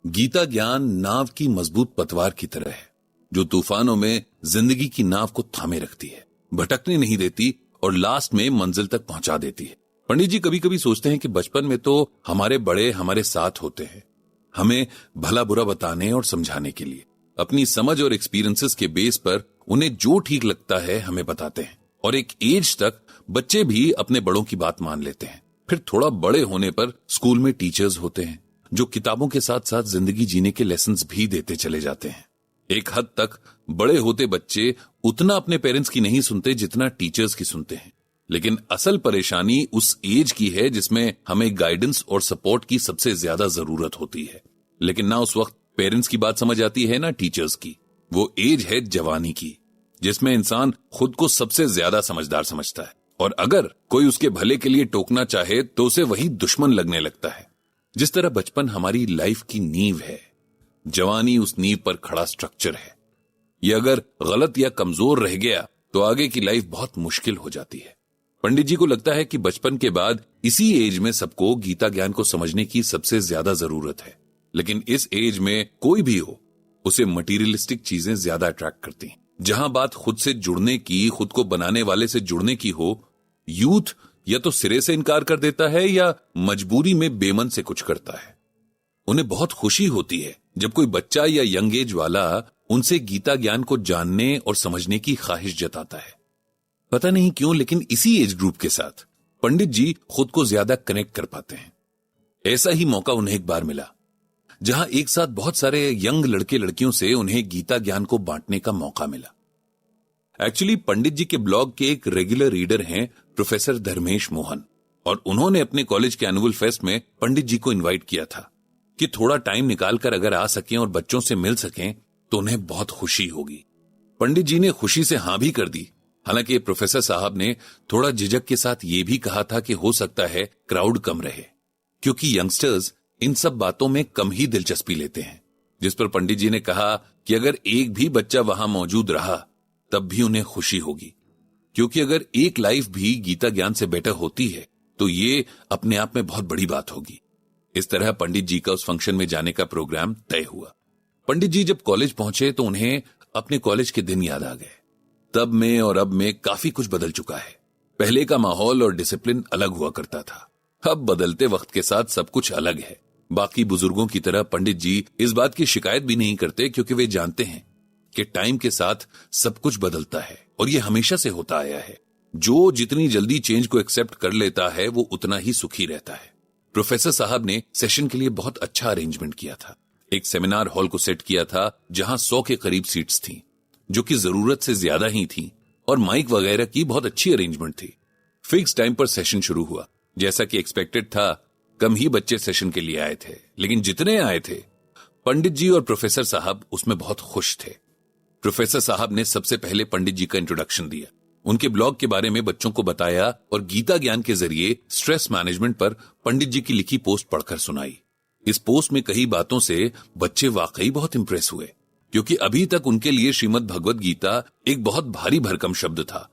गीता ज्ञान नाव की मजबूत पतवार की तरह है, जो तूफानों में जिंदगी की नाव को थामे रखती है, भटकने नहीं देती और लास्ट में मंजिल तक पहुंचा देती है। पंडित जी कभी कभी सोचते हैं कि बचपन में तो हमारे बड़े हमारे साथ होते हैं, हमें भला बुरा बताने और समझाने के लिए। अपनी समझ और एक्सपीरियंसेस के बेस पर उन्हें जो ठीक लगता है हमें बताते हैं, और एक एज तक बच्चे भी अपने बड़ों की बात मान लेते हैं। फिर थोड़ा बड़े होने पर स्कूल में टीचर्स होते हैं जो किताबों के साथ साथ जिंदगी जीने के लेसन्स भी देते चले जाते हैं। एक हद तक बड़े होते बच्चे उतना अपने पेरेंट्स की नहीं सुनते जितना टीचर्स की सुनते हैं, लेकिन असल परेशानी उस एज की है जिसमें हमें गाइडेंस और सपोर्ट की सबसे ज्यादा जरूरत होती है। लेकिन ना उस वक्त पेरेंट्स की बात समझ आती है ना टीचर्स की। वो एज है जवानी की, जिसमें इंसान खुद को सबसे ज्यादा समझदार समझता है, और अगर कोई उसके भले के लिए टोकना चाहे तो उसे वही दुश्मन लगने लगता है। जिस तरह बचपन हमारी लाइफ की नींव है, जवानी उस नींव पर खड़ा स्ट्रक्चर है। ये अगर गलत या कमजोर रह गया तो आगे की लाइफ बहुत मुश्किल हो जाती है। पंडित जी को लगता है कि बचपन के बाद इसी एज में सबको गीता ज्ञान को समझने की सबसे ज्यादा जरूरत है। लेकिन इस एज में कोई भी हो, उसे मटीरियलिस्टिक चीजें ज्यादा अट्रैक्ट करती हैं। जहां बात खुद से जुड़ने की, खुद को बनाने वाले से जुड़ने की हो, यूथ या तो सिरे से इनकार कर देता है या मजबूरी में बेमन से कुछ करता है। उन्हें बहुत खुशी होती है जब कोई बच्चा या यंग एज वाला उनसे गीता ज्ञान को जानने और समझने की ख्वाहिश जताता है। पता नहीं क्यों, लेकिन इसी एज ग्रुप के साथ पंडित जी खुद को ज्यादा कनेक्ट कर पाते हैं। ऐसा ही मौका उन्हें एक बार मिला, जहां एक साथ बहुत सारे यंग लड़के लड़कियों से उन्हें गीता ज्ञान को बांटने का मौका मिला। एक्चुअली पंडित जी के ब्लॉग के एक रेगुलर रीडर हैं प्रोफेसर धर्मेश मोहन, और उन्होंने अपने कॉलेज के एनुअल फेस्ट में पंडित जी को इनवाइट किया था कि थोड़ा टाइम निकालकर अगर आ सकें और बच्चों से मिल सकें तो उन्हें बहुत खुशी होगी। पंडित जी ने खुशी से हां भी कर दी। हालांकि प्रोफेसर साहब ने थोड़ा झिझक के साथ ये भी कहा था कि हो सकता है क्राउड कम रहे, क्योंकि यंगस्टर्स इन सब बातों में कम ही दिलचस्पी लेते हैं। जिस पर पंडित जी ने कहा कि अगर एक भी बच्चा वहां मौजूद रहा तब भी उन्हें खुशी होगी, क्योंकि अगर एक लाइफ भी गीता ज्ञान से बेटर होती है तो ये अपने आप में बहुत बड़ी बात होगी। इस तरह पंडित जी का उस फंक्शन में जाने का प्रोग्राम तय हुआ। पंडित जी जब कॉलेज पहुंचे तो उन्हें अपने कॉलेज के दिन याद आ गए। तब में और अब में काफी कुछ बदल चुका है। पहले का माहौल और डिसिप्लिन अलग हुआ करता था, अब बदलते वक्त के साथ सब कुछ अलग है। बाकी बुजुर्गों की तरह पंडित जी इस बात की शिकायत भी नहीं करते, क्योंकि वे जानते हैं कि टाइम के साथ सब कुछ बदलता है और ये हमेशा से होता आया है। जो जितनी जल्दी चेंज को एक्सेप्ट कर लेता है वो उतना ही सुखी रहता है। प्रोफेसर साहब ने सेशन के लिए बहुत अच्छा अरेंजमेंट किया था। एक सेमिनार हॉल को सेट किया था जहां 100 के करीब सीट्स थीं, जो कि जरूरत से ज्यादा ही थीं, और माइक वगैरह की बहुत अच्छी अरेंजमेंट थी। फिक्स टाइम पर सेशन शुरू हुआ। जैसा कि एक्सपेक्टेड था, कम ही बच्चे सेशन के लिए आए थे, लेकिन जितने आए थे पंडित जी और प्रोफेसर साहब उसमें बहुत खुश थे। प्रोफेसर साहब ने सबसे पहले पंडित जी का इंट्रोडक्शन दिया, उनके ब्लॉग के बारे में बच्चों को बताया और गीता ज्ञान के जरिए स्ट्रेस मैनेजमेंट पर पंडित जी की लिखी पोस्ट पढ़कर सुनाई। इस पोस्ट में कई बातों से बच्चे वाकई बहुत इंप्रेस हुए, क्योंकि अभी तक उनके लिए श्रीमद् भगवत गीता एक बहुत भारी भरकम शब्द था,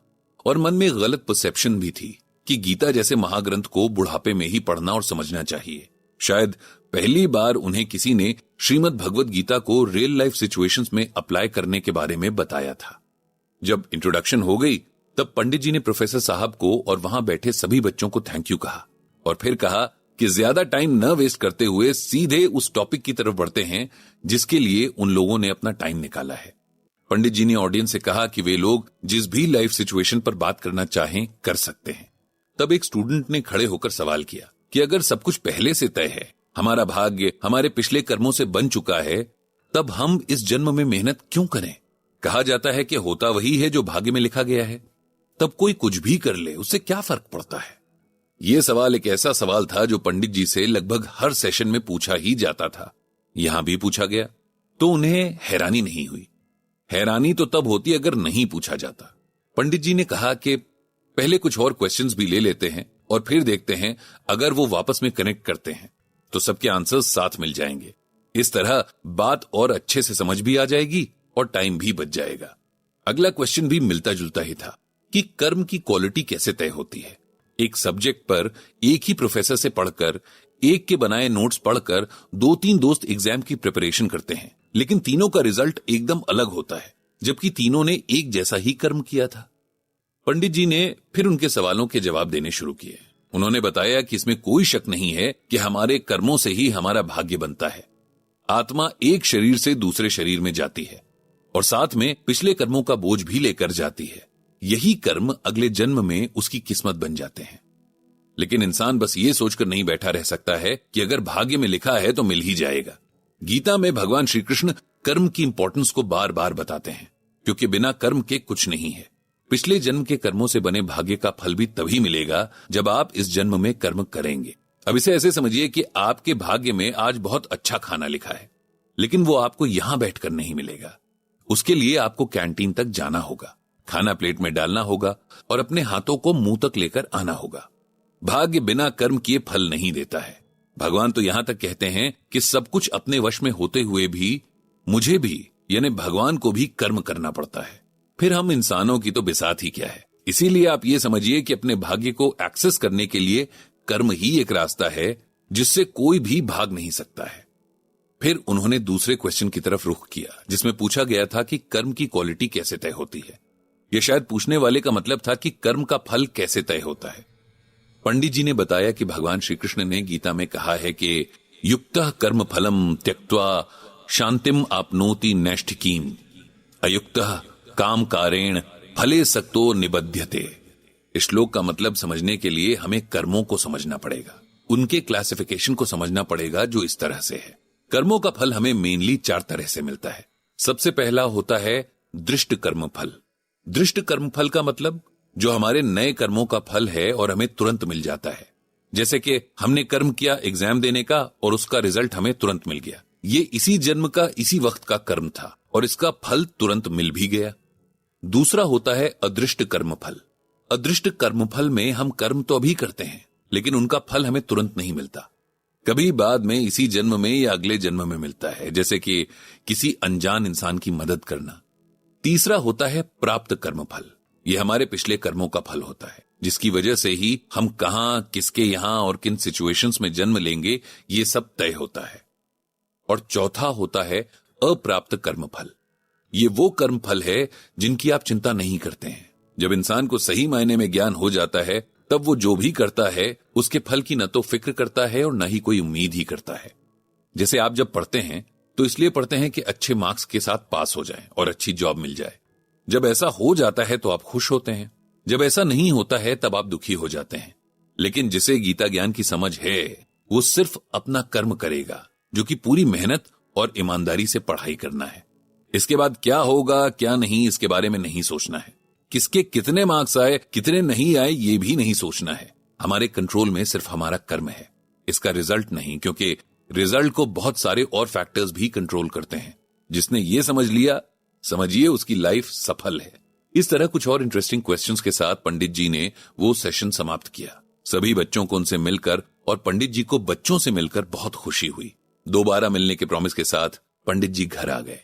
और मन में गलत परसेप्शन भी थी कि गीता जैसे महाग्रंथ को बुढ़ापे में ही पढ़ना और समझना चाहिए। शायद पहली बार उन्हें किसी ने श्रीमद् भगवत गीता को रियल लाइफ सिचुएशंस में अप्लाई करने के बारे में बताया था। जब इंट्रोडक्शन हो गई तब पंडित जी ने प्रोफेसर साहब को और वहां बैठे सभी बच्चों को थैंक यू कहा, और फिर कहा कि ज्यादा टाइम न वेस्ट करते हुए सीधे उस टॉपिक की तरफ बढ़ते हैं जिसके लिए उन लोगों ने अपना टाइम निकाला है। पंडित जी ने ऑडियंस से कहा कि वे लोग जिस भी लाइफ सिचुएशन पर बात करना चाहें कर सकते हैं। तब एक स्टूडेंट ने खड़े होकर सवाल किया कि अगर सब कुछ पहले से तय है, हमारा भाग्य हमारे पिछले कर्मों से बन चुका है, तब हम इस जन्म में मेहनत क्यों करें? कहा जाता है कि होता वही है जो भाग्य में लिखा गया है, तब कोई कुछ भी कर ले उससे क्या फर्क पड़ता है? यह सवाल एक ऐसा सवाल था जो पंडित जी से लगभग हर सेशन में पूछा ही जाता था। यहां भी पूछा गया तो उन्हें हैरानी नहीं हुई। हैरानी तो तब होती अगर नहीं पूछा जाता। पंडित जी ने कहा कि पहले कुछ और क्वेश्चंस भी ले लेते हैं और फिर देखते हैं अगर वो वापस में कनेक्ट करते हैं तो सबके आंसर्स साथ मिल जाएंगे। इस तरह बात और अच्छे से समझ भी आ जाएगी और टाइम भी बच जाएगा। अगला क्वेश्चन भी मिलता जुलता ही था कि कर्म की क्वालिटी कैसे तय होती है। एक सब्जेक्ट पर एक ही प्रोफेसर से पढ़कर एक के बनाए नोट्स पढ़कर 2-3 दोस्त एग्जाम की प्रिपरेशन करते हैं, लेकिन तीनों का रिजल्ट एकदम अलग होता है, जबकि तीनों ने एक जैसा ही कर्म किया था। पंडित जी ने फिर उनके सवालों के जवाब देने शुरू किए। उन्होंने बताया कि इसमें कोई शक नहीं है कि हमारे कर्मों से ही हमारा भाग्य बनता है। आत्मा एक शरीर से दूसरे शरीर में जाती है और साथ में पिछले कर्मों का बोझ भी लेकर जाती है। यही कर्म अगले जन्म में उसकी किस्मत बन जाते हैं। लेकिन इंसान बस ये सोचकर नहीं बैठा रह सकता है कि अगर भाग्य में लिखा है तो मिल ही जाएगा। गीता में भगवान श्री कृष्ण कर्म की इंपॉर्टेंस को बार बार बताते हैं, क्योंकि बिना कर्म के कुछ नहीं है। पिछले जन्म के कर्मों से बने भाग्य का फल भी तभी मिलेगा जब आप इस जन्म में कर्म करेंगे। अब इसे ऐसे समझिए कि आपके भाग्य में आज बहुत अच्छा खाना लिखा है, लेकिन वो आपको यहां बैठकर नहीं मिलेगा। उसके लिए आपको कैंटीन तक जाना होगा, खाना प्लेट में डालना होगा और अपने हाथों को मुंह तक लेकर आना होगा। भाग्य बिना कर्म किए फल नहीं देता है। भगवान तो यहां तक कहते हैं कि सब कुछ अपने वश में होते हुए भी मुझे भी यानी भगवान को भी कर्म करना पड़ता है। फिर हम इंसानों की तो बिसात ही क्या है। इसीलिए आप ये समझिए कि अपने भाग्य को एक्सेस करने के लिए कर्म ही एक रास्ता है जिससे कोई भी भाग नहीं सकता है। फिर उन्होंने दूसरे क्वेश्चन की तरफ रुख किया, जिसमें पूछा गया था कि कर्म की क्वालिटी कैसे तय होती है। यह शायद पूछने वाले का मतलब था कि कर्म का फल कैसे तय होता है। पंडित जी ने बताया कि भगवान श्री कृष्ण ने गीता में कहा है कि युक्तः कर्म फलम त्यक्त्वा शांतिम आपनोति नैष्ठिकीम अयुक्तः काम कारेण फले सक्तो निबध्यते। इस श्लोक का मतलब समझने के लिए हमें कर्मों को समझना पड़ेगा, उनके क्लासिफिकेशन को समझना पड़ेगा जो इस तरह से है। कर्मों का फल हमें मेनली 4 तरह से मिलता है। सबसे पहला होता है दृष्ट कर्म फल। दृष्ट कर्म फल का मतलब जो हमारे नए कर्मों का फल है और हमें तुरंत मिल जाता है। जैसे कि हमने कर्म किया एग्जाम देने का और उसका रिजल्ट हमें तुरंत मिल गया। ये इसी जन्म का इसी वक्त का कर्म था और इसका फल तुरंत मिल भी गया। दूसरा होता है अदृष्ट कर्म फल। अदृष्ट कर्म फल में हम कर्म तो अभी करते हैं, लेकिन उनका फल हमें तुरंत नहीं मिलता। कभी बाद में इसी जन्म में या अगले जन्म में मिलता है, जैसे कि किसी अनजान इंसान की मदद करना। तीसरा होता है प्राप्त कर्म फल। यह हमारे पिछले कर्मों का फल होता है, जिसकी वजह से ही हम कहां, किसके यहां और किन सिचुएशंस में जन्म लेंगे, ये सब तय होता है। और चौथा होता है अप्राप्त कर्म फल। ये वो कर्म फल है जिनकी आप चिंता नहीं करते हैं। जब इंसान को सही मायने में ज्ञान हो जाता है, तब वो जो भी करता है उसके फल की न तो फिक्र करता है और न ही कोई उम्मीद ही करता है। जैसे आप जब पढ़ते हैं तो इसलिए पढ़ते हैं कि अच्छे मार्क्स के साथ पास हो जाएं और अच्छी जॉब मिल जाए। जब ऐसा हो जाता है तो आप खुश होते हैं, जब ऐसा नहीं होता है तब आप दुखी हो जाते हैं। लेकिन जिसे गीता ज्ञान की समझ है वो सिर्फ अपना कर्म करेगा, जो कि पूरी मेहनत और ईमानदारी से पढ़ाई करना है। इसके बाद क्या होगा क्या नहीं इसके बारे में नहीं सोचना है। किसके कितने मार्क्स आए कितने नहीं आए ये भी नहीं सोचना है। हमारे कंट्रोल में सिर्फ हमारा कर्म है, इसका रिजल्ट नहीं, क्योंकि रिजल्ट को बहुत सारे और फैक्टर्स भी कंट्रोल करते हैं। जिसने ये समझ लिया, समझिए उसकी लाइफ सफल है। इस तरह कुछ और इंटरेस्टिंग क्वेश्चंस के साथ पंडित जी ने वो सेशन समाप्त किया। सभी बच्चों को उनसे मिलकर और पंडित जी को बच्चों से मिलकर बहुत खुशी हुई। दोबारा मिलने के प्रॉमिस के साथ पंडित जी घर आ गए।